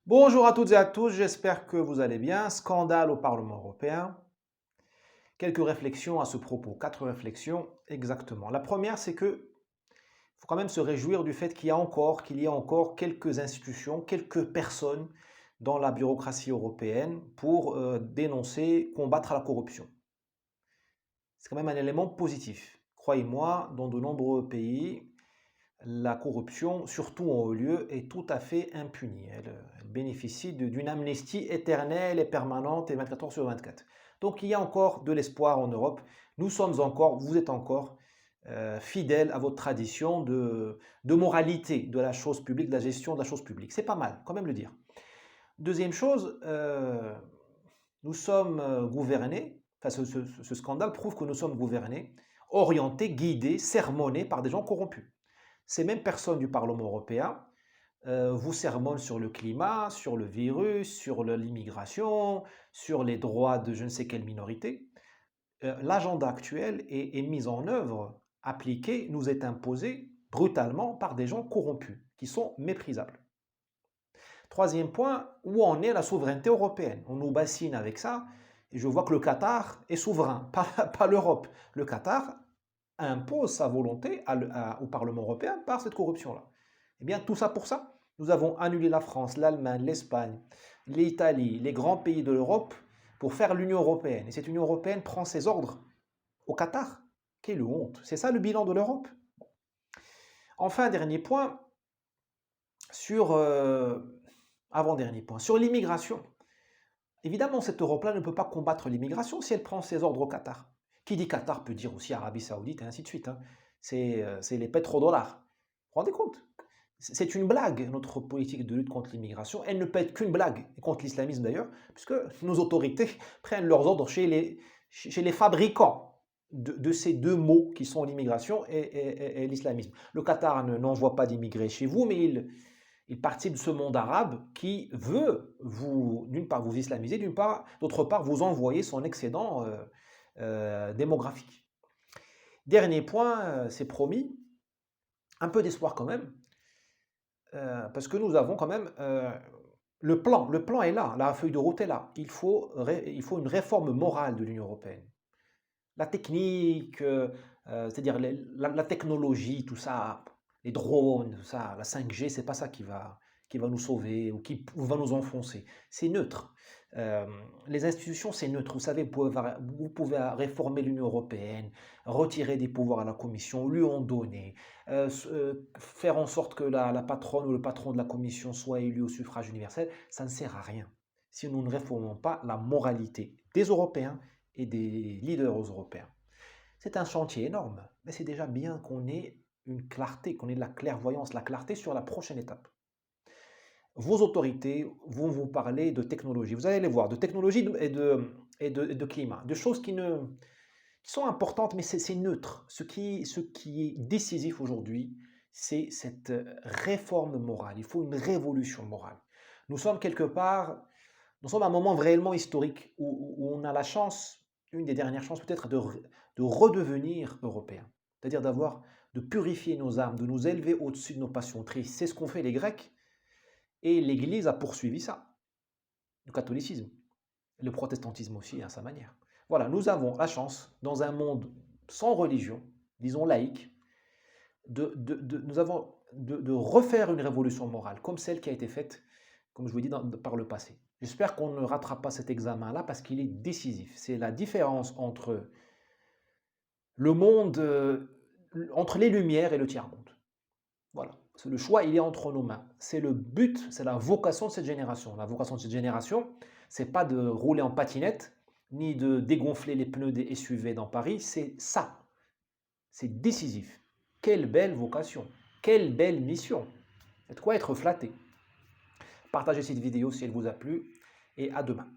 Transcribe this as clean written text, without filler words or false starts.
Bonjour à toutes et à tous, j'espère que vous allez bien. Scandale au Parlement européen. Quelques réflexions à ce propos, quatre réflexions exactement. La première, c'est que faut quand même se réjouir du fait qu'il y a encore quelques institutions, quelques personnes dans la bureaucratie européenne pour dénoncer, combattre la corruption. C'est quand même un élément positif. Croyez-moi, dans de nombreux pays, la corruption, surtout en haut lieu, est tout à fait impunie. Elle bénéficie d'une amnistie éternelle et permanente et 24 heures sur 24. Donc il y a encore de l'espoir en Europe. Nous sommes encore, vous êtes encore fidèles à votre tradition de moralité de la chose publique, de la gestion de la chose publique. C'est pas mal, quand même le dire. Deuxième chose, nous sommes gouvernés, enfin ce scandale prouve que nous sommes gouvernés, orientés, guidés, sermonnés par des gens corrompus. Ces mêmes personnes du Parlement européen vous sermonnent sur le climat, sur le virus, sur l'immigration, sur les droits de je ne sais quelle minorité. L'agenda actuel est mis en œuvre, appliqué, nous est imposé brutalement par des gens corrompus, qui sont méprisables. Troisième point, où en est la souveraineté européenne? On nous bassine avec ça, et je vois que le Qatar est souverain, pas l'Europe. Le Qatar impose sa volonté au Parlement européen par cette corruption-là. Eh bien, tout ça pour ça. Nous avons annulé la France, l'Allemagne, l'Espagne, l'Italie, les grands pays de l'Europe pour faire l'Union européenne. Et cette Union européenne prend ses ordres au Qatar. Quelle honte. C'est ça le bilan de l'Europe. Enfin, dernier point, sur... avant-dernier point, sur l'immigration. Évidemment, cette Europe-là ne peut pas combattre l'immigration si elle prend ses ordres au Qatar. Qui dit Qatar peut dire aussi Arabie Saoudite et ainsi de suite, hein. C'est les pétrodollars. Vous vous rendez compte? C'est une blague, notre politique de lutte contre l'immigration. Elle ne peut être qu'une blague, et contre l'islamisme d'ailleurs, puisque nos autorités prennent leurs ordres chez les fabricants de ces deux mots qui sont l'immigration et l'islamisme. Le Qatar n'envoie pas d'immigrés chez vous, mais il participe de ce monde arabe qui veut vous, d'une part, vous islamiser, d'autre part, vous envoyer son excédent démographique. Dernier point, c'est promis, un peu d'espoir quand même, parce que nous avons quand même le plan est là, la feuille de route est là. Il faut une réforme morale de l'Union européenne. La technique, c'est-à-dire la technologie, tout ça, les drones, tout ça, la 5G, c'est pas ça qui va nous sauver ou qui va nous enfoncer. C'est neutre. Les institutions, c'est neutre. Vous savez, vous pouvez réformer l'Union européenne, retirer des pouvoirs à la Commission, lui en donner, faire en sorte que la patronne ou le patron de la Commission soit élu au suffrage universel. Ça ne sert à rien si nous ne réformons pas la moralité des Européens et des leaders européens. C'est un chantier énorme, mais c'est déjà bien qu'on ait une clarté, qu'on ait de la clairvoyance, la clarté sur la prochaine étape. Vos autorités vont vous parler de technologie. Vous allez les voir, de technologie et de climat, de choses qui sont importantes, mais c'est neutre. Ce qui est décisif aujourd'hui, c'est cette réforme morale. Il faut une révolution morale. Nous sommes quelque part, nous sommes à un moment réellement historique où on a la chance, une des dernières chances peut-être, de redevenir européen. C'est-à-dire de purifier nos âmes, de nous élever au-dessus de nos passions tristes. C'est ce qu'ont fait les Grecs et l'Église a poursuivi ça, le catholicisme, le protestantisme aussi à sa manière. Voilà, nous avons la chance, dans un monde sans religion, disons laïque, nous avons de refaire une révolution morale, comme celle qui a été faite, comme je vous l'ai dit, par le passé. J'espère qu'on ne rattrape pas cet examen-là parce qu'il est décisif. C'est la différence entre le monde, entre les Lumières et le tiers-monde. Voilà. Le choix, il est entre nos mains. C'est le but, c'est la vocation de cette génération. La vocation de cette génération, c'est pas de rouler en patinette, ni de dégonfler les pneus des SUV dans Paris, c'est ça. C'est décisif. Quelle belle vocation, quelle belle mission. C'est de quoi être flatté. Partagez cette vidéo si elle vous a plu et à demain.